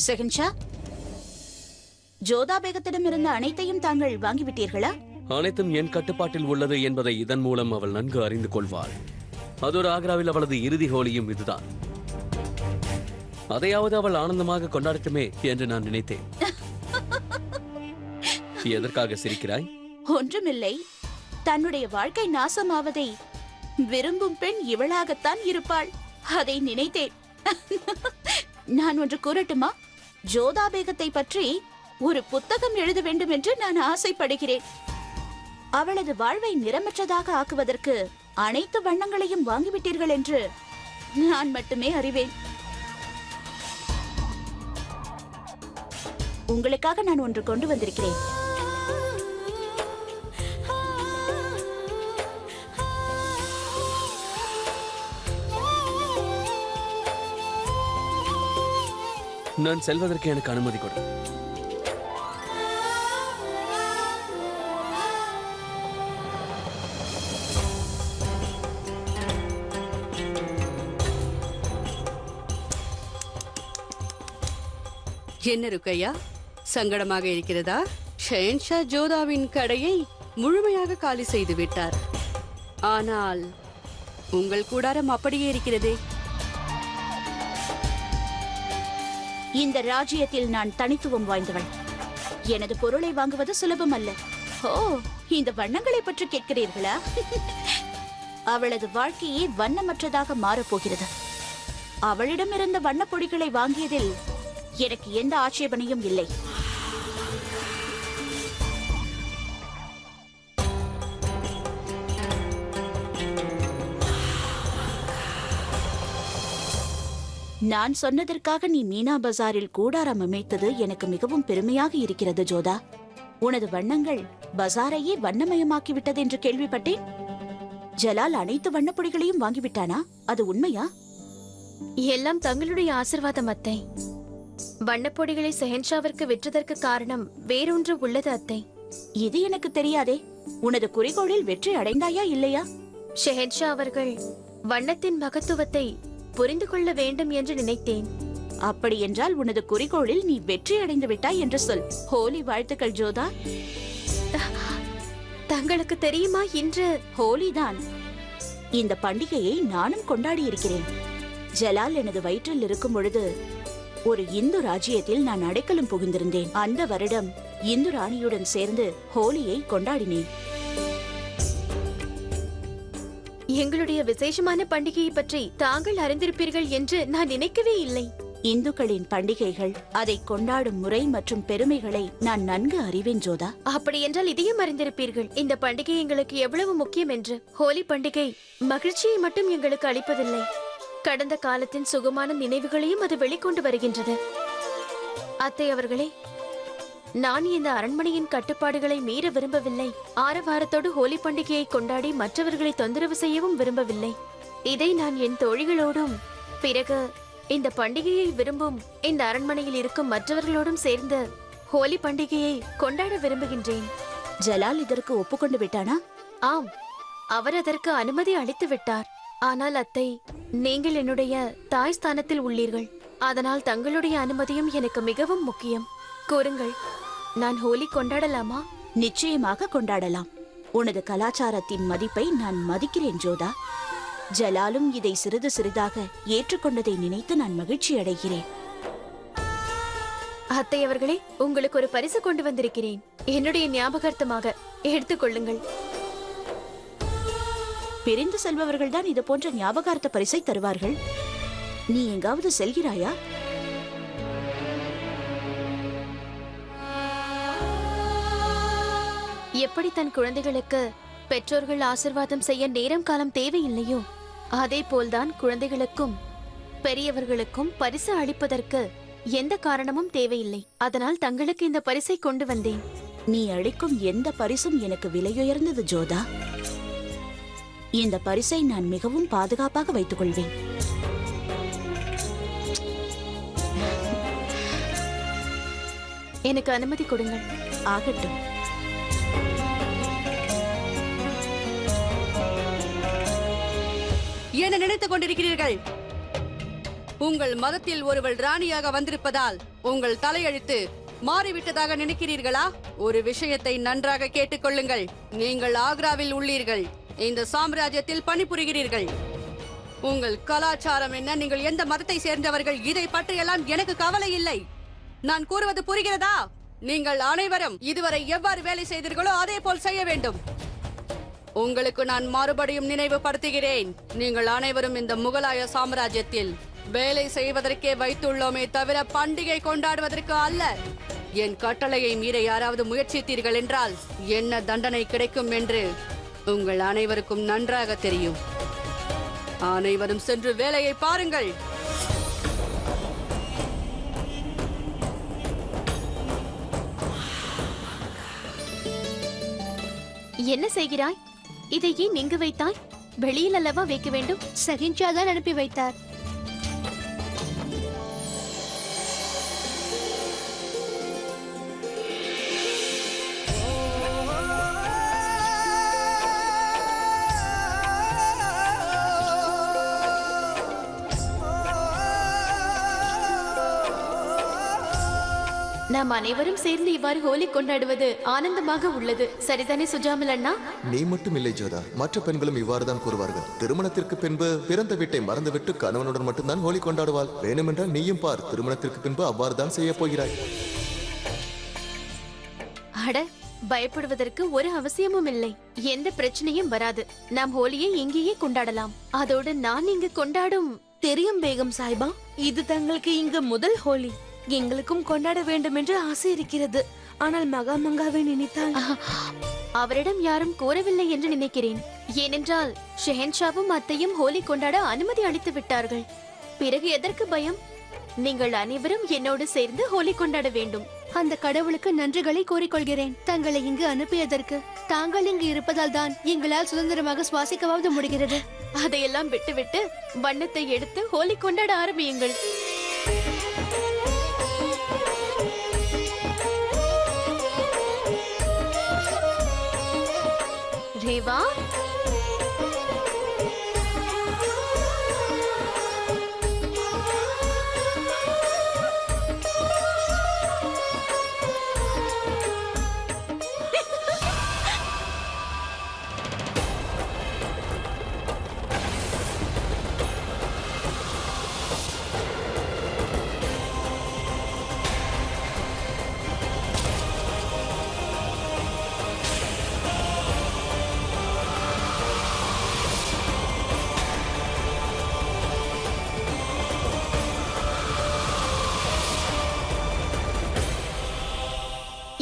செகன்ஷா, ஜோதா பேகத்திடம் இருந்த அனைத்தையும் தாங்கள் வாங்கிவிட்டீர்களா? அனைத்தும் என் கட்டுப்பாட்டில் உள்ளது என்பதை இதன் மூலம் அவள் நன்கு அறிந்து கொள்வாள். அதோடு ஆக்ராவில் அவளது இறுதி ஹோலியும் இதுதான். அதையாவது அவள் ஆனந்தமாக கொண்டாடட்டுமே என்று நான் நினைத்தேன். எதற்காக சிரிக்கிறாய்? ஒன்றுமில்லை. தன்னுடைய வாழ்க்கை நாசமாவதை விரும்பும் பெண் இவளாகத்தான் இருப்பாள், அதை நினைத்தேன். நான் ஒன்று கூறட்டுமா? ஜோதா பேகத்தை பற்றி ஒரு புத்தகம் எழுத வேண்டும் என்று நான் ஆசைப்படுகிறேன். அவளது வாழ்வை நிறமற்றதாக ஆக்குவதற்கு அனைத்து வண்ணங்களையும் வாங்கிவிட்டீர்கள் என்று நான் மட்டுமே அறிவேன். உங்களுக்காக நான் ஒன்று கொண்டு வந்திருக்கிறேன். நான் செல்வதற்கு எனக்கு அனுமதி கொடு. என்ன ருக்கையா, சங்கடமாக இருக்கிறதா? ஷெஹன்ஷா ஜோதாவின் கடையை முழுமையாக காலி செய்து விட்டார். ஆனால் உங்கள் கூடாரம் அப்படியே இருக்கிறதே. இந்த ராஜ்யத்தில் நான் தனித்துவம் வாய்ந்தவள். எனது பொருளை வாங்குவது சுலபம் அல்ல. ஓ, இந்த வண்ணங்களை பற்றி கேட்கிறீர்களா? அவளது வாழ்க்கையே வண்ணமற்றதாக மாறப்போகிறது. அவளிடம் இருந்த வண்ணப்பொடிகளை வாங்கியதில் எனக்கு எந்த ஆட்சேபனையும் இல்லை. நான் சொன்னதற்காக நீ மீனா பஜாரில் கூடாரம் அமைத்தது எனக்கு மிகவும் பெருமையாக இருக்கிறது ஜோதா. உனது வண்ணங்கள் பஜாரையே வண்ணமயமாக்கி விட்டது என்று கேள்விப்பட்டேன். ஜலால் அனைத்து வண்ணப்பொடிகளையும் வாங்கிவிட்டானா? அது உண்மையா? எல்லாம் தங்களுடைய ஆசிர்வாதம் அத்தை. வண்ணப்பொடிகளை செஹன்ஷாவிற்கு விற்றதற்கு காரணம் வேறொன்று உள்ளது அத்தை. இது எனக்கு தெரியாதே. உனது குறிக்கோளில் வெற்றி அடைந்தாயா இல்லையா? ஷெஹன்ஷா அவர்கள் வண்ணத்தின் மகத்துவத்தை புரிந்து கொள்ள வேண்டும் என்று நினைத்தேன். அப்படி என்றால் உனது குறிக்கோளில் நீ வெற்றி அடைந்து விட்டாய் என்று சொல். ஹோலி வாழ்த்துக்கள் ஜோதா. தங்களுக்கு தெரியுமா, இன்று ஹோலிதான். இந்த பண்டிகையை நானும் கொண்டாடி இருக்கிறேன். ஜலால் எனது வயிற்றில் இருக்கும் பொழுது ஒரு இந்து ராஜ்யத்தில் நான் அடைக்கலம் புகுந்திருந்தேன். அந்த வருடம் இந்து ராணியுடன் சேர்ந்து ஹோலியை கொண்டாடினேன். எங்களுடைய விசேஷமான பண்டிகையை பற்றி தாங்கள் அறிந்திருப்பீர்கள் என்று நான் நினைக்கவே இல்லை. இந்துக்களின் பண்டிகைகள், அதை கொண்டாடும் முறை மற்றும் பெருமைகளை நான் நன்கு அறிவேன் ஜோதா. அப்படி என்றால் இதையும் அறிந்திருப்பீர்கள், இந்த பண்டிகை எங்களுக்கு எவ்வளவு முக்கியம் என்று. ஹோலி பண்டிகை மகிழ்ச்சியை மட்டும் எங்களுக்கு அளிப்பதில்லை, கடந்த காலத்தின் சுகமான நினைவுகளையும் அது வெளிக்கொண்டு வருகின்றது. அத்தை அவர்களே, நான் இந்த அரண்மனையின் கட்டுப்பாடுகளை மீற விரும்பவில்லை. ஆரவாரத்தோடு ஹோலி பண்டிகையை கொண்டாடி மற்றவர்களை தொந்தரவு செய்யவும் விரும்பவில்லை. இதை நான் என் தோழிகளோடும் பிறகு இந்த பண்டிகையை விரும்பும் இந்த அரண்மனையில் இருக்கும் மற்றவர்களோடும் சேர்ந்து ஹோலி பண்டிகையை கொண்டாட விரும்புகின்றேன். ஜலால் இதற்கு ஒப்புக்கொண்டு விட்டானா? ஆம், அவர் அதற்கு அனுமதி அளித்து விட்டார். ஆனால் அத்தை, நீங்கள் என்னுடைய தாய் ஸ்தானத்தில் உள்ளீர்கள். அதனால் தங்களுடைய அனுமதியும் எனக்கு மிகவும் முக்கியம். கூறுங்கள், நான் ஹோலி கொண்டாடலாமா? நிச்சயமாக கொண்டாடலாம். உனது கலாச்சாரத்தின் மதிப்பை நான் மதிக்கிறேன் ஜோதா. ஜலாலும் இதை சிறிது சிறிதாக ஏற்றுக்கொண்டதை நினைத்து நான் மகிழ்ச்சி அடைகிறேன். அத்தை அவர்களே, உங்களுக்கு ஒரு பரிசு கொண்டு வந்திருக்கிறேன். என்னுடைய ஞாபகார்த்தமாக எடுத்துக்கொள்ளுங்கள். பிரிந்து செல்பவர்கள் தான் இது போன்ற ஞாபகார்த்த பரிசை தருவார்கள். நீ எங்காவது செல்கிறாயா? எப்படி தன் குழந்தைகளுக்கு பெற்றோர்கள் ஆசிர்வாதம் செய்ய நேரம் காலம் தேவையில்லையோ, அதே போல்தான் குழந்தைகளுக்கும் பெரியவர்களுக்கும் பரிசு அளிப்பதற்கு எந்த காரணமும் தேவையில்லை. அதனால் தங்களுக்கு இந்த பரிசை கொண்டு வந்தேன். நீ அளிக்கும் எந்த பரிசும் எனக்கு விலையுயர்ந்தது ஜோதா. இந்த பரிசை நான் மிகவும் பாதுகாப்பாக வைத்துக் கொள்வேன். எனக்கு அனுமதி கொடுங்கள். ஆகட்டும். என்ன நினைத்துக் கொண்டிருக்கிறீர்கள்? உங்கள் மதத்தில் ஒருவள் ராணியாக வந்திருப்பதால் உங்கள் தலையெழுத்து மாறிவிட்டதாக நினைக்கிறீர்களா? ஒரு விஷயத்தை நன்றாக கேட்டுக்கொள்ளுங்கள். நீங்கள் ஆக்ராவில் உள்ளீர்கள், இந்த சாம்ராஜ்யத்தில் பணிபுரிகிறீர்கள். உங்கள் கலாச்சாரம் என்ன, நீங்கள் எந்த மதத்தை சேர்ந்தவர்கள், இதை பற்றியெல்லாம் எனக்கு கவலை இல்லை. நான் கூறுவது புரிகிறதா? நீங்கள் அனைவரும் இதுவரை எவ்வாறு வேலை செய்தீர்களோ அதே போல் செய்ய வேண்டும். உங்களுக்கு நான் மறுபடியும் நினைவுபடுத்துகிறேன், நீங்கள் அனைவரும் இந்த முகலாய சாம்ராஜ்யத்தில் வேலை செய்வதற்கே வைத்துள்ளோமே தவிர பண்டிகை கொண்டாடுவதற்கு அல்ல. என் கட்டளையை மீற யாராவது முயற்சித்தீர்கள் என்றால் என்ன தண்டனை கிடைக்கும் என்று உங்கள் அனைவருக்கும் நன்றாக தெரியும். அனைவரும் சென்று வேலையை பாருங்கள். என்ன செய்கிறாய்? இதை ஏன் இங்கு வைத்தாய்? வெளியில் அல்லவா வைக்க வேண்டும். சகின்ஷா தான் அனுப்பி வைத்தார். நாம் அனைவரும் சேர்ந்து இவ்வாறு ஹோலி கொண்டாடுவது ஆனந்தமாக உள்ளது. சரிதானே சுஜாமல் அண்ணா? நீ மட்டும் இல்லை ஜோதா, மற்ற பெண்களும் இவ்வாறுதான் கூறுவார்கள். திருமணத்திற்கு பின்பு பிறந்த வீட்டை மறந்துவிட்டு கணவனுடன் மட்டும்தான் ஹோலி கொண்டாடுவாள். வேணுமென்றால் நீயும் பார், திருமணத்திற்கு பின்பு அவ்வாறு தான் செய்ய போகிறாய். அட, பயப்படுவதற்கு ஒரு அவசியமும் இல்லை. எந்த பிரச்சனையும் வராது. நாம் ஹோலியை இங்கேயே கொண்டாடலாம். அதோடு நான் இங்கு கொண்டாடும் தெரியும் பேகம் சாஹிபா, இது தங்களுக்கு இங்கு முதல் ஹோலி. எங்களுக்கும் கொண்டாட வேண்டும் என்று ஆசை இருக்கிறது. ஆனால் மகாமங்காவை நினைத்தால் அவரிடம் யாரும் கூறவில்லை என்று நினைக்கிறேன். ஏனென்றால் ஷெஹன்ஷாவும் அத்தையும் ஹோலி கொண்டாட அனுமதி அளித்து விட்டார்கள். பிறகு எதற்கு பயம்? நீங்கள் அனைவரும் என்னோடு சேர்ந்து ஹோலி கொண்டாட வேண்டும். அந்த கடவுளுக்கு நன்றிகளை கூறிக்கொள்கிறேன், தங்களை இங்கு அனுப்பியதற்கு. தாங்கள் இங்கு இருப்பதால் தான் எங்களால் சுதந்திரமாக சுவாசிக்கவாவது முடிகிறது. அதையெல்லாம் விட்டுவிட்டு வண்ணத்தை எடுத்து ஹோலி கொண்டாட ஆரம்பியுங்கள். ரேவா,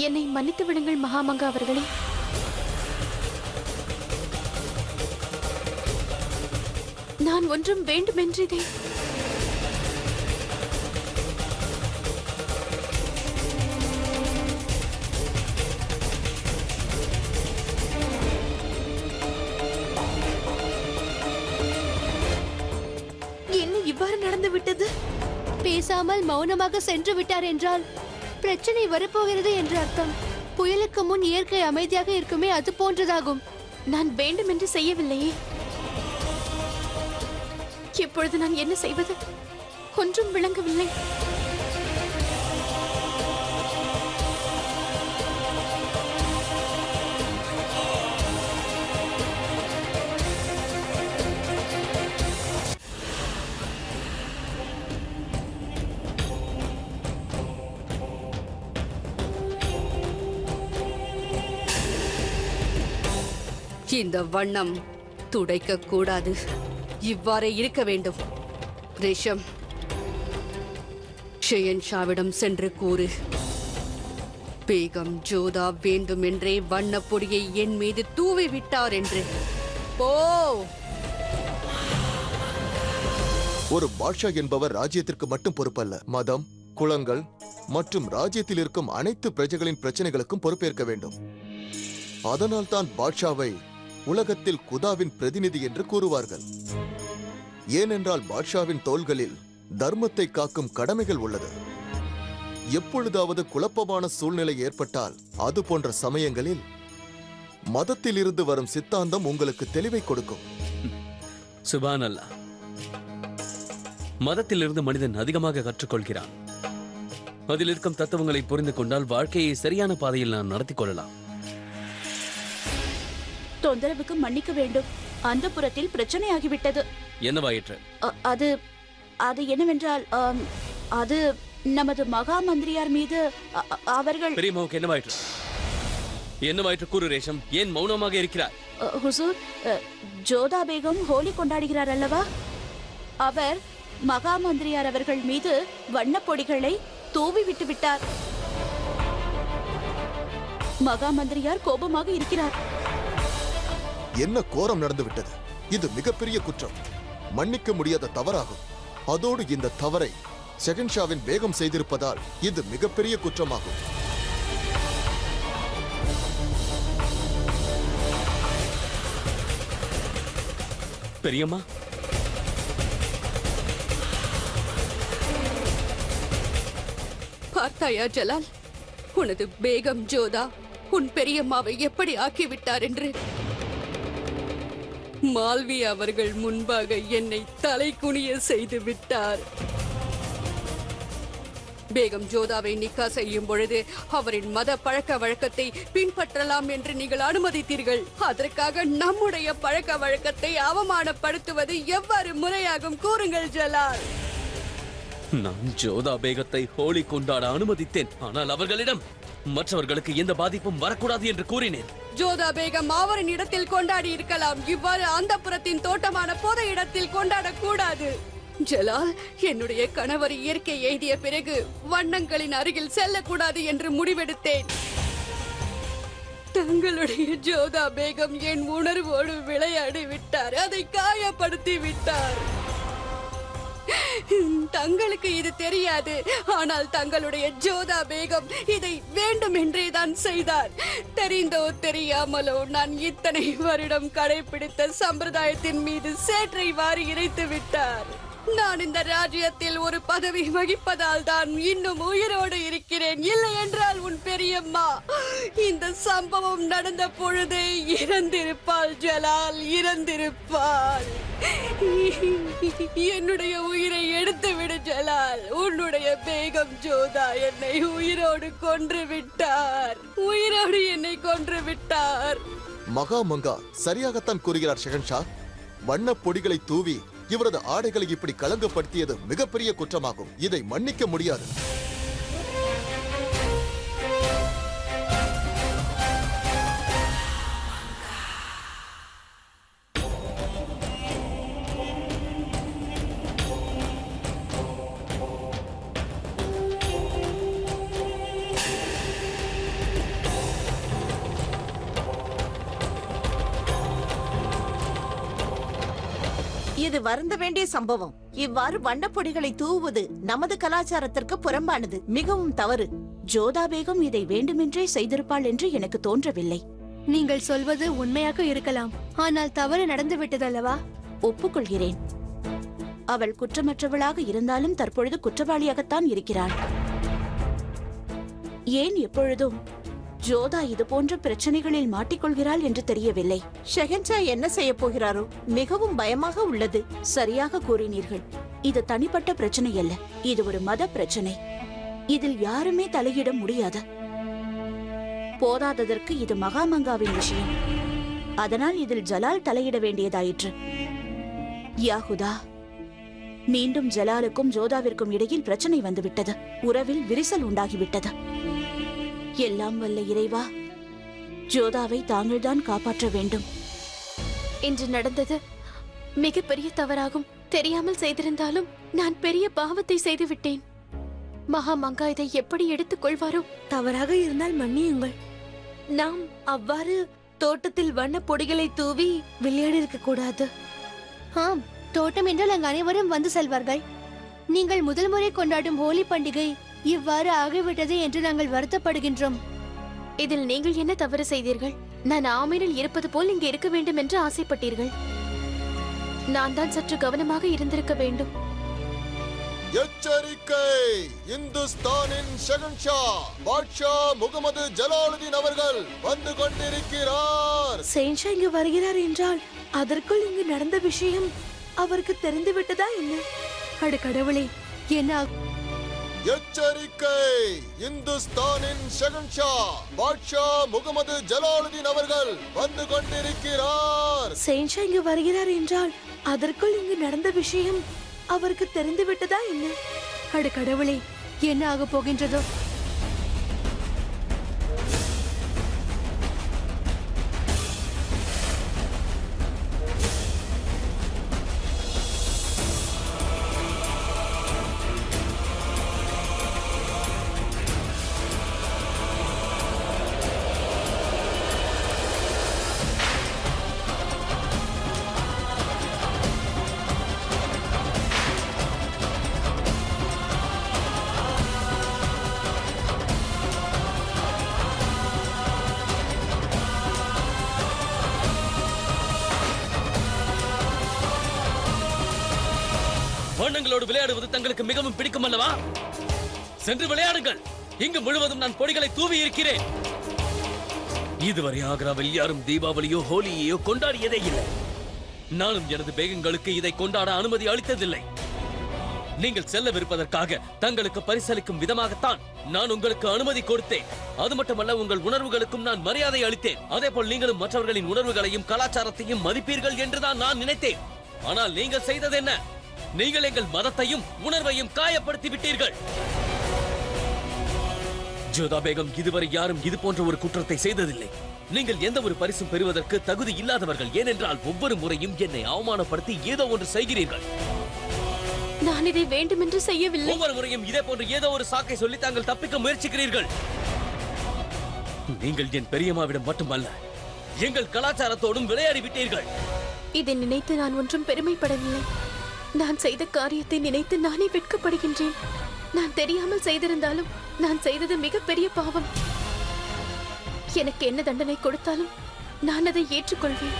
என்னை மன்னித்து விடுங்கள் மகாமங்கா அவர்களே. நான் ஒன்றும் வேண்டுமென்றதே. என்ன இவ்வாறு நடந்து விட்டது? பேசாமல் மௌனமாக சென்று விட்டார் என்றால் பிரச்சனை வரப்போகிறது என்று அர்த்தம். புயலுக்கு முன் இயற்கை அமைதியாக இருக்குமே, அது போன்றதாகும். நான் வேண்டுமென்று செய்யவில்லையே. இப்பொழுது நான் என்ன செய்வது? ஒன்றும் விளங்கவில்லை. இந்த வண்ணம் துடைக்க கூடாது, இவ்வாறே இருக்க வேண்டும். ரேஷம், ஷெஹன்ஷாவிடம் சென்று கூறு, பேகம் ஜோதா வேண்டுமென்றே வண்ணப்பொடியை என் மீது தூவி விட்டார் என்று. போ. ஒரு பாட்ஷா என்பவர் ராஜ்யத்திற்கு மட்டும் பொறுப்பல்ல, மதம், குலங்கள் மற்றும் ராஜ்யத்தில் இருக்கும் அனைத்து பிரஜைகளின் பிரச்சனைகளுக்கும் பொறுப்பேற்க வேண்டும். அதனால் தான் பாட்ஷாவை உலகத்தில் குதாவின் பிரதிநிதி என்று கூறுவார்கள். ஏனென்றால் பாட்ஷாவின் தோள்களில் தர்மத்தை காக்கும் கடமைகள் உள்ளது. எப்பொழுதாவது குழப்பமான சூழ்நிலை ஏற்பட்டால் அது போன்ற சமயங்களில் மதத்தில் இருந்து வரும் சித்தாந்தம் உங்களுக்கு தெளிவை கொடுக்கும். சுபான் அல்லாஹ், மதத்திலிருந்து மனிதன் அதிகமாக கற்றுக்கொள்கிறான். அதில் இருக்கும் தத்துவங்களை புரிந்து கொண்டால் வாழ்க்கையை சரியான பாதையில் நான் நடத்திக் கொள்ளலாம். தொந்தரவுக்கு மன்னிக்க வேண்டும். அந்த புறத்தில் பிரச்சனையாகிவிட்டது. என்னவாயிற்று? அது அது என்னவென்றால் அது நமது மகா மந்திரியார் மீது அவர்கள் பெரியம்மாவுக்கு என்னவாயிற்று? என்னவாயிற்று கூறு ரேஷம். ஏன் மௌனமாக இருக்கிறார்? ஹுசூர், ஜோதா பேகம் ஹோலி கொண்டாடுகிறார் அல்லவா? அவர் மகா மந்திரியார் அவர்கள் மீது வண்ணப் பொடிகளை தூவி விட்டு விட்டார். மகா மந்திரியார் கோபமாக இருக்கிறார். என்ன கோரம் நடந்து விட்டது? இது மிகப்பெரிய குற்றம், மன்னிக்க முடியாத தவறாகும். அதோடு இந்த தவறை ஷெஹன்ஷாவின் பேகம் செய்திருப்பதால் இது மிகப்பெரிய குற்றமாகும். பெரியம்மா, பார்த்தாயா ஜலால், உனது பேகம் ஜோதா உன் பெரியம்மாவை எப்படி ஆக்கிவிட்டார் என்று. மால்வி அவர்கள் முன்பாக என்னை தலை குனிய செய்து விட்டார். பேகம் ஜோதாவை நிக்கா செய்யும் பொழுது அவரின் மத பழக்க வழக்கத்தை பின்பற்றலாம் என்று நீங்கள் அனுமதித்தீர்கள். அதற்காக நம்முடைய பழக்க வழக்கத்தை அவமானப்படுத்துவது எவ்வாறு முறையாகும்? கூறுங்கள் ஜலால். நான் ஜோதா பேகத்தை ஹோலி கொண்டாட அனுமதித்தேன். ஆனால் அவர்களிடம் மற்றவர்களுக்கு எந்த பாதிப்பும் வரக்கூடாது என்று கூறினேன். ஜோதா பேகம் அவரின் இடத்தில் கொண்டாடி இருக்கலாம். இவ்வாறு அந்த புறத்தின் தோட்டமான பொது இடத்தில் கொண்டாடக்கூடாது. ஜலால், என்னுடைய கணவர் இயற்கை எய்திய பிறகு வண்ணங்களின் அருகில் செல்லக்கூடாது என்று முடிவெடுத்தேன். தங்களுடைய ஜோதா பேகம் என் உணர்வோடு விளையாடி விட்டார். அதை காயப்படுத்தி விட்டார். தங்களுக்கு இது தெரியாது, ஆனால் தங்களுடைய ஜோதா பேகம் இதை வேண்டும் என்றே தான் செய்தார். தெரிந்தோ தெரியாமலோ நான் இத்தனை வருடம் கடைபிடித்த சம்பிரதாயத்தின் மீது சேற்றை வாரி இறைத்து விட்டார். நான் இந்த ராஜ்யத்தில் ஒரு பதவி வகிப்பதால் தான் இன்னும் உயிரோடு இருக்கிறேன். இல்லை என்றால் உன் பெரியம்மா இந்த சம்பவம் நடந்த பொழுதே இறந்திருப்பாள். ஜலால், இறந்திருப்பாள். என்னுடைய உயிரை எடுத்து விடு ஜலால். உன்னுடைய பேகம் ஜோதா என்னை உயிரோடு கொன்று விட்டார். உயிரோடு என்னை கொன்று விட்டார். மகா மங்கா சரியாகத்தான் கூறுகிறார் ஷெஹன்ஷா. வண்ணப் பொடிகளை தூவி இவரது ஆடைகளை இப்படி களங்கப்படுத்தியது மிகப்பெரிய குற்றமாகும். இதை மன்னிக்க முடியாது. இது வருந்த வேண்டிய சம்பவம். இவ்வாறு வண்ணப்பொடிகளை தூவுவது நமது கலாச்சாரத்திற்கு புறம்பானது, மிகவும் தவறு. ஜோதா பேகம் இதை வேண்டுமென்றே செய்திருப்பாள் என்று எனக்கு தோன்றவில்லை. நீங்கள் சொல்வது உண்மையாக இருக்கலாம், ஆனால் தவறு நடந்து விட்டதல்லவா? ஒப்புக்கொள்கிறேன். அவள் குற்றமற்றவளாக இருந்தாலும் தற்பொழுது குற்றவாளியாகத்தான் இருக்கிறாள். ஏன் எப்பொழுதும் ஜோதா இது போன்ற பிரச்சனைகளில் மாட்டிக்கொள்கிறாள் என்று தெரியவில்லை. ஷெஹன்ஷா என்ன செய்ய போகிறாரோ? மிகவும் பயமாக உள்ளது. சரியாக கூறினீர்கள். இது தனிப்பட்ட பிரச்சனை அல்ல, இது ஒரு மத பிரச்சனை. இதில் யாருமே தலையிட முடியாது. போதாததற்கு இது மகாமங்காவின் விஷயம். அதனால் இதில் ஜலால் தலையிட வேண்டியதாயிற்று. யாகுதா, மீண்டும் ஜலாலுக்கும் ஜோதாவிற்கும் இடையில் பிரச்சனை வந்துவிட்டது. உறவில் விரிசல் உண்டாகிவிட்டது. எல்லாம் வல்ல இறைவா, ஜோதாவை தாங்கள்தான் காப்பாற்ற வேண்டும். இன்று நடந்தது மிகப்பெரிய தவறாகும். தெரியாமல் செய்திருந்தாலும் நான் பெரிய பாவத்தை செய்துவிட்டேன். மகா மங்கா இதை எப்படி எடுத்துக் கொள்வாரோ? தவறாக இருந்தால் மன்னியுங்கள். நாம் அவ்வாறு தோட்டத்தில் வண்ண பொடிகளை தூவி விளையாடி இருக்க கூடாது. ஆம், தோட்டம் என்றால் அங்கு அனைவரும் வந்து செல்வார்கள். நீங்கள் முதல் முறை கொண்டாடும் ஹோலி பண்டிகை இவ்வாறு ஆகிவிட்டது என்று நாங்கள் வருத்தப்படுகின்றோம். இதில் நீங்கள் என்ன தவறு செய்தீர்கள்? நான் ஆமீனில் இருப்பது போல் இங்கே இருக்க வேண்டும் என்று ஆசைப்பட்டீர்கள். நான் தான் சற்று கவனமாக இருந்திருக்க வேண்டும். எச்சரிக்கை! இந்துஸ்தானின் ஷெஹன்ஷா பாட்ஷா முகமது ஜலாலுதீன் அவர்கள் வந்து கொண்டிருக்கிறார். ஷெஹன்ஷா இங்கு வருகிறார் என்றால் அதற்குள் இங்கு நடந்த விஷயம் அவருக்கு தெரிந்து விட்டதா என்ன? அட கடவுளே, என்ன எச்சரிக்கை! இந்துஸ்தானின் ஷெகன்ஷா பாட்ஷா முகமது ஜலாலுதீன் அவர்கள் வந்து கொண்டிருக்கிறார். சேன்ஷா இங்கு வருகிறார் என்றால் அதற்குள் இங்கு நடந்த விஷயம் அவருக்கு தெரிந்து விட்டதா என்ன? அட கடவுளே, என்ன ஆக போகின்றதோ? வண்ணங்களோடு விளையாடுவது தங்களுக்கு மிகவும் பிடிக்கும் அல்லவா? சென்று விளையாடுங்கள். இங்கு முழுவதும் நான் பொடிகளை தூவி இருக்கிறேன். இதுவரை ஆக்ராவில் யாரும் தீபாவளியோ ஹோலியையோ கொண்டாடியதே இல்லை. நானும் எனது பேகங்களுக்கு இதை கொண்டாட அனுமதி அளித்ததில்லை. நீங்கள் செல்லவிருப்பதற்காக தங்களுக்கு பரிசளிக்கும் விதமாகத்தான் நான் உங்களுக்கு அனுமதி கொடுத்தேன். அது மட்டுமல்ல, உங்கள் உணர்வுகளுக்கும் நான் மரியாதை அளித்தேன். அதே போல் நீங்களும் மற்றவர்களின் உணர்வுகளையும் கலாச்சாரத்தையும் மதிப்பீர்கள் என்றுதான் நான் நினைத்தேன். ஆனால் நீங்கள் செய்தது என்ன? நீங்கள் எங்கள் மதத்தையும் உணர்வையும் காயப்படுத்தி விட்டீர்கள். ஜோதா பேகம், இதுவரை யாரும் இது போன்ற ஒரு குற்றத்தை செய்ததில்லை. நீங்கள் எந்த ஒரு பரிசும் பெறுவதற்கு தகுதி இல்லாதவர்கள். ஏனென்றால் ஒவ்வொரு முறையும் என்னை அவமானப்படுத்தி ஏதோ ஒன்று செய்கிறீர்கள். நான் இதை வேண்டுமென்று செய்யவில்லை. ஒவ்வொரு முறையும் இதே போன்று ஏதோ ஒரு சாக்கை சொல்லி தாங்கள் தப்பிக்க முயற்சிக்கிறீர்கள். நீங்கள் என் பெரியம்மாவிடம் மட்டுமல்ல, எங்கள் கலாச்சாரத்தோடும் விளையாடி விட்டீர்கள். இதை நினைத்து நான் ஒன்றும் பெருமைப்படவில்லை. நான் செய்த காரியத்தை நினைத்து நானே வெட்கப்படுகின்றேன். நான் தெரியாமல் செய்திருந்தாலும் நான் செய்தது மிகப்பெரிய பாவம். எனக்கு என்ன தண்டனை கொடுத்தாலும் நான் அதை ஏற்றுக்கொள்வேன்.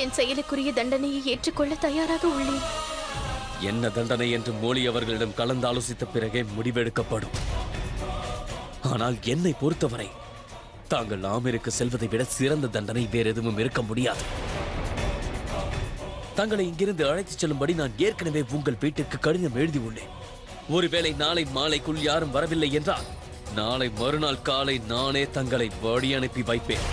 என் செயலுக்குரிய தண்டனையை ஏற்றுக்கொள்ள தயாராக உள்ளேன். என்ன தண்டனை என்று மோலி அவர்களிடம் கலந்தாலோசித்த பிறகே முடிவெடுக்கப்படும். ஆனால் என்னை பொறுத்தவரை தாங்கள் ஆமீருக்கு செல்வதை விட சிறந்த தண்டனை வேறு எதுவும் இருக்க முடியாது. தங்களை இங்கிருந்து அழைத்துச் செல்லும்படி நான் ஏற்கனவே உங்கள் வீட்டிற்கு கடிதம் எழுதி உள்ளேன். ஒருவேளை நாளை மாலைக்குள் யாரும் வரவில்லை என்றால் நாளை மறுநாள் காலை நானே தங்களை வழி அனுப்பி வைப்பேன்.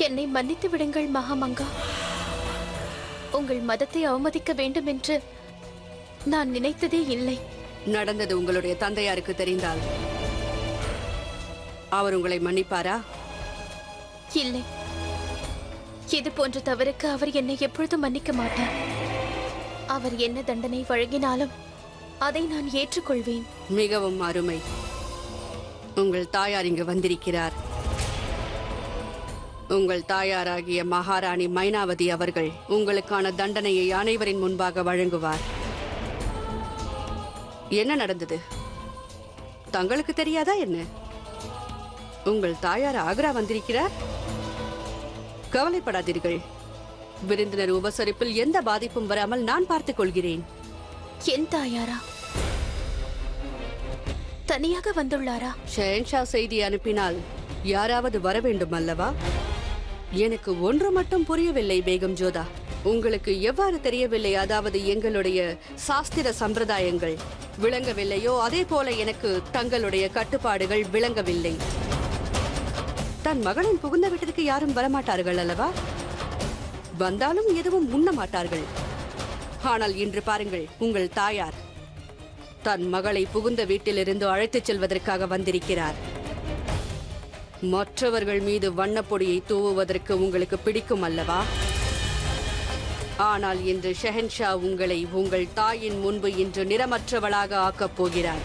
என்னை மன்னித்து விடுங்கள் மகாமங்கா. உங்கள் மதத்தை அவமதிக்க வேண்டும் என்று நான் நினைத்ததே இல்லை. நடந்தது உங்களுடைய தந்தையாருக்கு தெரிந்தால் அவர் உங்களை மன்னிப்பாரா? இல்லை, இது போன்ற தவறுக்கு அவர் என்னை எப்பொழுதும் மன்னிக்க மாட்டார். அவர் என்ன தண்டனை வழங்கினாலும் அதை நான் ஏற்றுக்கொள்வேன். மிகவும் அருமை. உங்கள் தாயார் இங்கு வந்திருக்கிறார். உங்கள் தாயாராகிய மகாராணி மைனாவதி அவர்கள் உங்களுக்கான தண்டனையை அனைவரின் முன்பாக வழங்குவார். என்ன நடந்தது தங்களுக்கு தெரியாதா என்ன? உங்கள் தாயார் ஆக்ரா வந்திருக்கிறார். கவலைப்படாதீர்கள். விருந்தினர் உபசரிப்பில் எந்த பாதிப்பும் வராமல் நான் பார்த்துக் கொள்கிறேன். என் தாயாரா? தனியாக வந்துள்ளாரா? ஷெஹன்ஷா செய்தி அனுப்பினால் யாராவது வர வேண்டும் அல்லவா? எனக்கு ஒன்று மட்டும் புரியவில்லை பேகம் ஜோதா. உங்களுக்கு எவ்வாறு தெரியவில்லை, அதாவது எங்களுடைய சாஸ்திர சம்பிரதாயங்கள் விளங்கவில்லையோ அதே போல எனக்கு தங்களுடைய கட்டுப்பாடுகள் விளங்கவில்லை. தன் மகனின் புகுந்த வீட்டிற்கு யாரும் வரமாட்டார்கள் அல்லவா? வந்தாலும் எதுவும் உண்ண மாட்டார்கள். ஆனால் இன்று பாருங்கள், உங்கள் தாயார் தன் மகளை புகுந்த வீட்டிலிருந்து அழைத்துச் செல்வதற்காக வந்திருக்கிறார். மற்றவர்கள் மீது வண்ணப்பொடியை தூவுவதற்கு உங்களுக்கு பிடிக்கும் அல்லவா? ஆனால் இன்று ஷெஹன்ஷா உங்களை உங்கள் தாயின் முன்பு இன்று நிறமற்றவளாக ஆக்கப் போகிறார்.